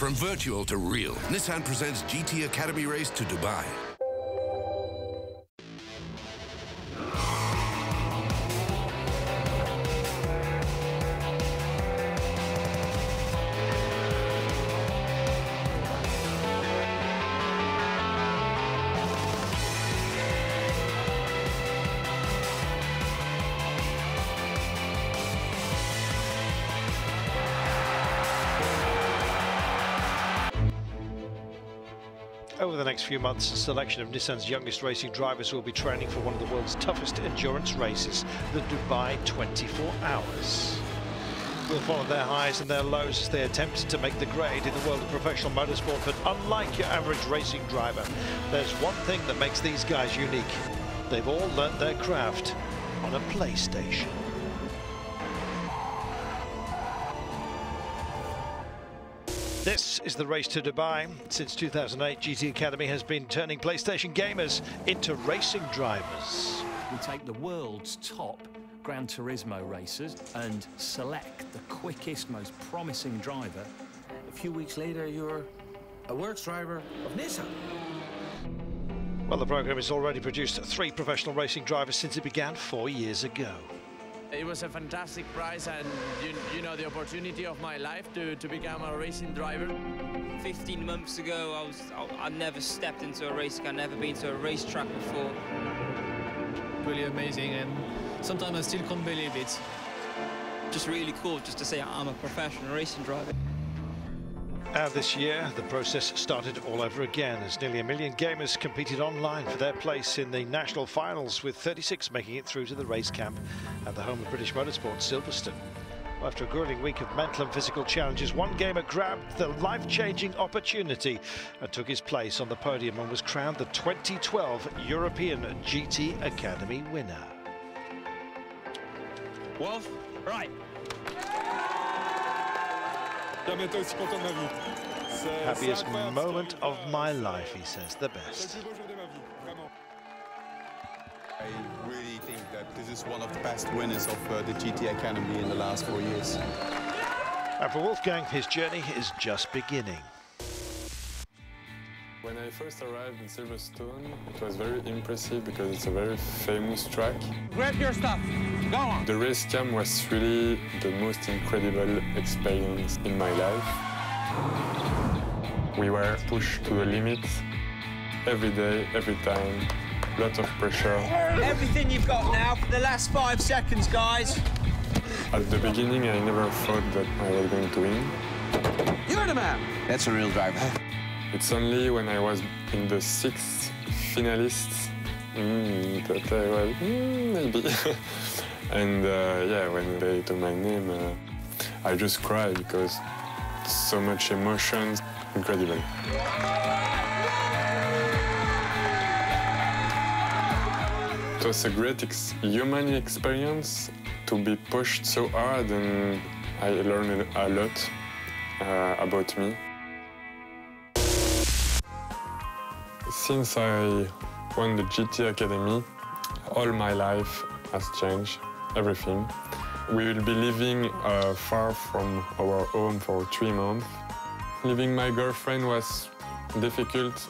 From virtual to real, Nissan presents GT Academy Race to Dubai. Over the next few months, a selection of Nissan's youngest racing drivers will be training for one of the world's toughest endurance races, the Dubai 24 Hours. We'll follow their highs and their lows as they attempt to make the grade in the world of professional motorsport. But unlike your average racing driver, there's one thing that makes these guys unique. They've all learnt their craft on a PlayStation. This is the race to Dubai. Since 2008, GT Academy has been turning PlayStation gamers into racing drivers. We take the world's top Gran Turismo racers and select the quickest, most promising driver. A few weeks later, you're a works driver of Nissan. Well, the program has already produced 3 professional racing drivers since it began 4 years ago. It was a fantastic prize and, you know, the opportunity of my life to become a racing driver. 15 months ago, I never stepped into a race. I've never been to a racetrack before. Really amazing, and sometimes I still can't believe it. Just really cool just to say I'm a professional racing driver. And this year, the process started all over again as nearly 1 million gamers competed online for their place in the national finals, with 36 making it through to the race camp at the home of British Motorsport, Silverstone. After a grueling week of mental and physical challenges, one gamer grabbed the life-changing opportunity and took his place on the podium and was crowned the 2012 European GT Academy winner. Wolf, right. Happiest moment of my life, he says, the best. I really think that this is one of the best winners of the GT Academy in the last 4 years. And for Wolfgang, his journey is just beginning. When I first arrived in Silverstone, it was very impressive because it's a very famous track. Grab your stuff. Go on. The race camp was really the most incredible experience in my life. We were pushed to the limit every day, every time. Lots of pressure. Everything you've got now for the last 5 seconds, guys. At the beginning, I never thought that I was going to win. You're the man. That's a real driver. It's only when I was in the 6th finalists that I was, maybe. And yeah, when they told my name, I just cried because so much emotions, incredible. It was a great human experience to be pushed so hard, and I learned a lot about me. Since I won the GT Academy, all my life has changed, everything. We will be living far from our home for 3 months. Leaving my girlfriend was difficult.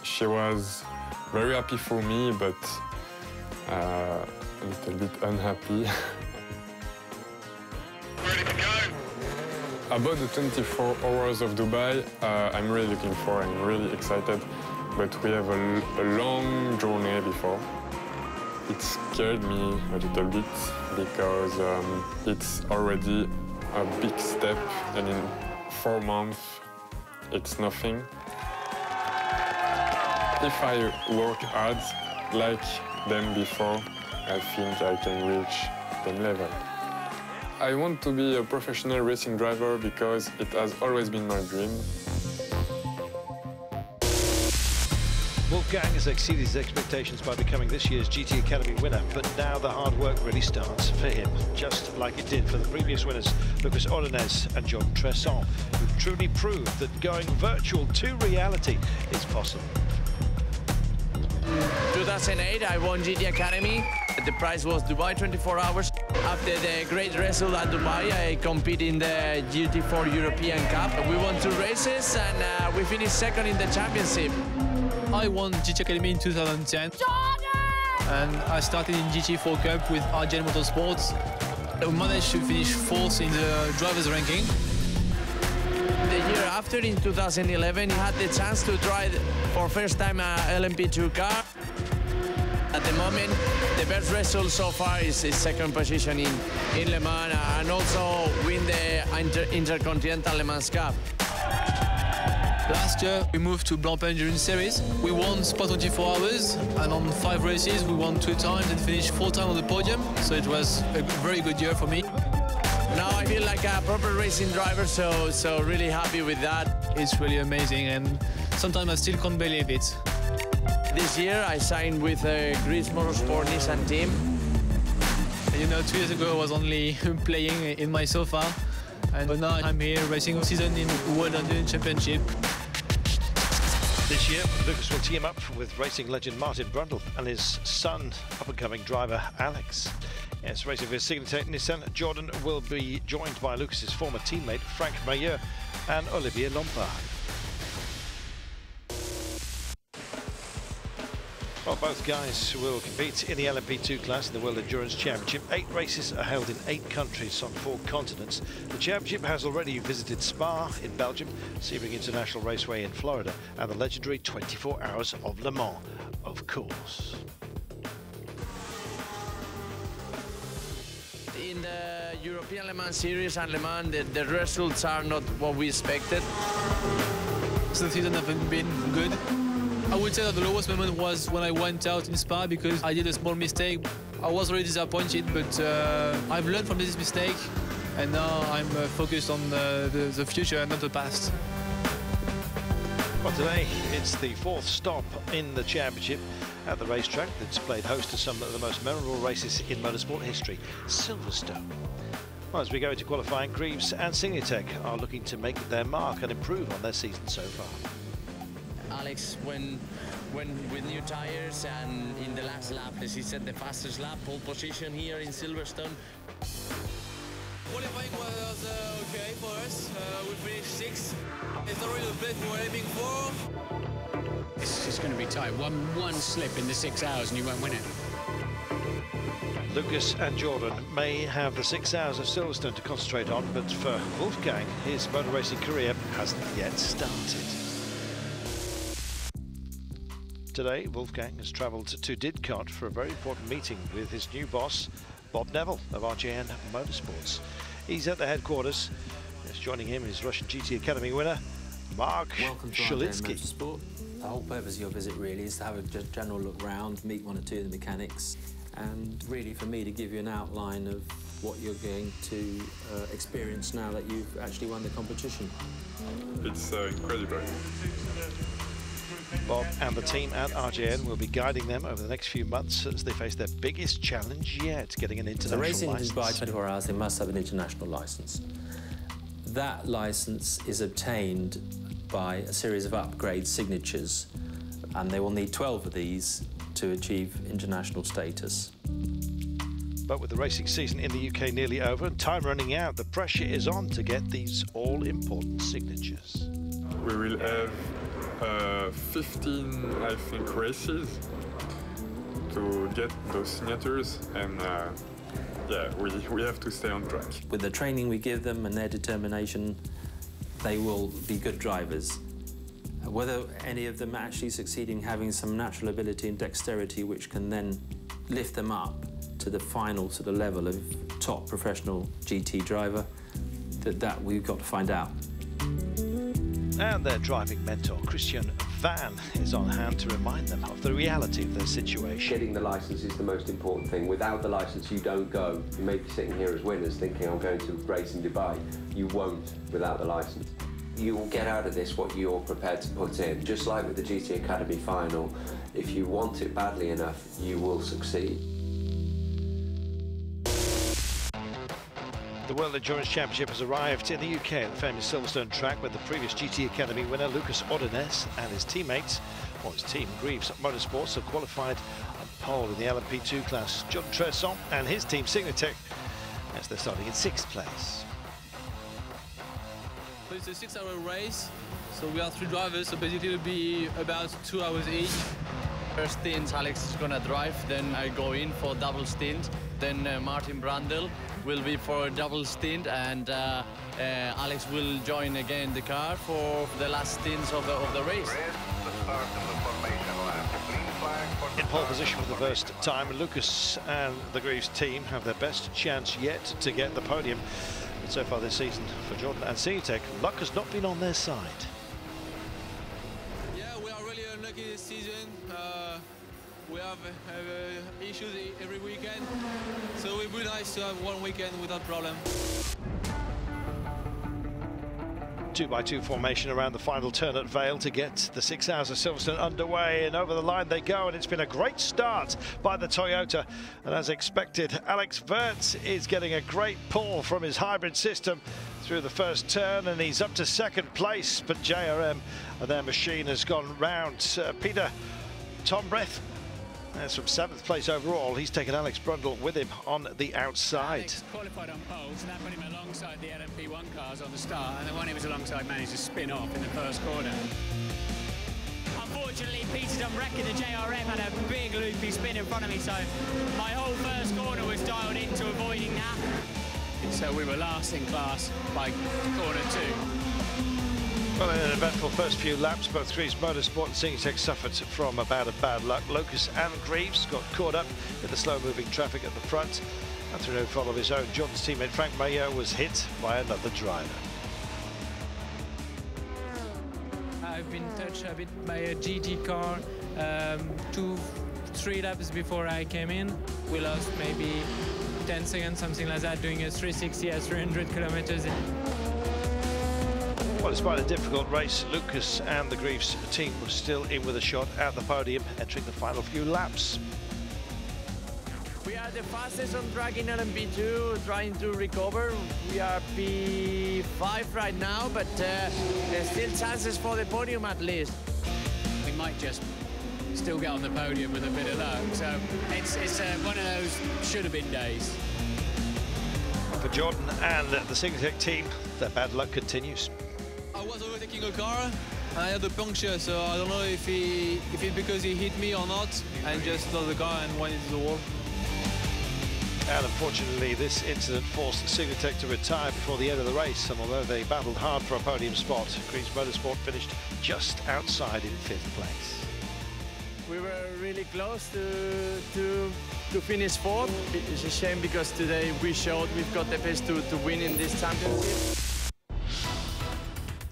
She was very happy for me, but a little bit unhappy. Ready to go. About the 24 hours of Dubai, I'm really looking forward. I'm really excited. But we have a long journey before. It scared me a little bit because it's already a big step, and in 4 months, it's nothing. If I work hard like them before, I think I can reach them level. I want to be a professional racing driver because it has always been my dream. Wolfgang has exceeded his expectations by becoming this year's GT Academy winner, but now the hard work really starts for him, just like it did for the previous winners, Lucas Ordonez and Jordan Tresson, who've truly proved that going virtual to reality is possible. 2008, I won GT Academy. The prize was Dubai 24 hours. After the great result at Dubai, I competed in the GT4 European Cup. We won 2 races and we finished second in the championship. I won GT Academy in 2010. And I started in GT4 Cup with RGN Motorsports. I managed to finish 4th in the drivers' ranking. The year after, in 2011, I had the chance to drive for first time a LMP2 car. At the moment, the best result so far is second position in Le Mans and also win the Intercontinental Le Mans Cup. Last year, we moved to Blancpain Endurance Series. We won Spa 24 hours, and on 5 races, we won 2 times and finished 4 times on the podium. So it was a very good year for me. Now I feel like a proper racing driver, so really happy with that. It's really amazing, and sometimes I still can't believe it. This year, I signed with Greece Motorsport Nissan team. You know, 2 years ago, I was only playing in my sofa. And now I'm here racing a season in World Endurance Championship. This year, Lucas will team up with racing legend Martin Brundle and his son, up-and-coming driver Alex. Yes, racing for Signatec Nissan, Jordan will be joined by Lucas's former teammate Frank Mailleux and Olivier Lombard. Well, both guys will compete in the LMP2 class in the World Endurance Championship. 8 races are held in 8 countries on 4 continents. The championship has already visited Spa in Belgium, Sebring International Raceway in Florida, and the legendary 24 Hours of Le Mans, of course. In the European Le Mans Series and Le Mans, the results are not what we expected. So the season hasn't been good. I would say that the lowest moment was when I went out in Spa because I did a small mistake. I was really disappointed, but I've learned from this mistake, and now I'm focused on the future and not the past. Well, today it's the 4th stop in the championship at the racetrack that's played host to some of the most memorable races in motorsport history, Silverstone. Well, as we go into qualifying, Greaves and Signatec are looking to make their mark and improve on their season so far. Alex, when with new tires and in the last lap, as he said, the fastest lap, pole position here in Silverstone. Qualifying was okay for us. We finished 6th. It's not really the place we were aiming for. It's going to be tight. One slip in the 6 hours and you won't win it. Lucas and Jordan may have the 6 hours of Silverstone to concentrate on, but for Wolfgang, his motor racing career hasn't yet started. Today, Wolfgang has travelled to Didcot for a very important meeting with his new boss, Bob Neville of RGN Motorsports. He's at the headquarters. Yes, joining him is Russian GT Academy winner, Mark Shalitsky. Motorsport. The whole purpose of your visit really is to have a general look round, meet 1 or 2 of the mechanics, and really for me to give you an outline of what you're going to experience now that you've actually won the competition. It's incredible. Bob and the team at RGN will be guiding them over the next few months as they face their biggest challenge yet, getting an international racing license. in Dubai 24 hours, they must have an international license. That license is obtained by a series of upgrade signatures, and they will need 12 of these to achieve international status. But with the racing season in the UK nearly over and time running out, the pressure is on to get these all-important signatures. We will have 15, I think, races to get those signatures, and yeah, we have to stay on track. With the training we give them and their determination, they will be good drivers. Whether any of them actually succeed in having some natural ability and dexterity which can then lift them up to the final sort of level of top professional GT driver, that we've got to find out. And their driving mentor, Christian Van, is on hand to remind them of the reality of their situation. Getting the licence is the most important thing. Without the licence, you don't go. You may be sitting here as winners thinking, I'm going to race in Dubai. You won't without the licence. You will get out of this what you're prepared to put in. Just like with the GT Academy final, if you want it badly enough, you will succeed. The World Endurance Championship has arrived in the UK at the famous Silverstone track, where the previous GT Academy winner Lucas Ordonez and his teammates, or his team, Greaves Motorsports, have qualified on pole in the LMP2 class. John Tresson and his team Signatech, as they're starting in 6th place. It's a 6-hour race, so we are 3 drivers, so basically it'll be about 2 hours each. First stint Alex is gonna drive, then I go in for double stint, then Martin Brundle will be for a double stint, and Alex will join again the car for the last stints of the race. In pole position for the first time, Lucas and the Greaves team have their best chance yet to get the podium. But so far this season for Jordan and Signatech, luck has not been on their side. Yeah, we are really unlucky this season. We have issues every weekend, so it would be nice to have one weekend without problem. 2x2 formation around the final turn at Vale to get the 6 hours of Silverstone underway, and over the line they go, and it's been a great start by the Toyota. And as expected, Alex Wurz is getting a great pull from his hybrid system through the first turn, and he's up to 2nd place, but JRM, their machine, has gone round. Peter Tombreth, that's from 7th place overall. He's taken Alex Brundle with him on the outside. Alex qualified on pole, so that put him alongside the LMP1 cars on the start, and the one he was alongside managed to spin off in the first corner. Unfortunately, Peter Dumbrek in the JRM had a big loopy spin in front of me, so my whole first corner was dialed into avoiding that. So we were last in class by corner 2. Well, in an eventful first few laps, both Greaves Motorsport and Signatech suffered from a bout of bad luck. Lucas and Greaves got caught up in the slow-moving traffic at the front, and through no fault of his own, Jordan's teammate Frank Mayer was hit by another driver. I've been touched a bit by a GT car 2-3 laps before I came in. We lost maybe 10 seconds, something like that, doing a 360 at 300 kilometers. Well, despite a difficult race, Lucas and the Greaves team were still in with a shot at the podium, entering the final few laps. We are the fastest on track in LMP2, trying to recover. We are P5 right now, but there's still chances for the podium at least. We might just still get on the podium with a bit of luck, so it's one of those should-have-been days. For Jordan and the Signatech team, their bad luck continues. I was overtaking a car, and I had a puncture, so I don't know if it's because he hit me or not, and just lost the car and went into the wall. And unfortunately, this incident forced Signatech to retire before the end of the race, and although they battled hard for a podium spot, Greaves Motorsport finished just outside in 5th place. We were really close to finish 4th. It's a shame because today we showed we've got the pace to win in this championship.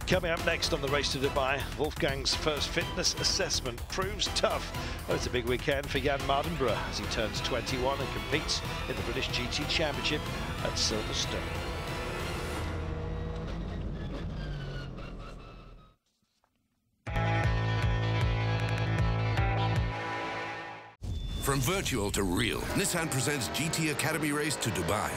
Coming up next on the Race to Dubai, Wolfgang's first fitness assessment proves tough. Well, it's a big weekend for Jan Mardenborough as he turns 21 and competes in the British GT Championship at Silverstone. From virtual to real, Nissan presents GT Academy Race to Dubai.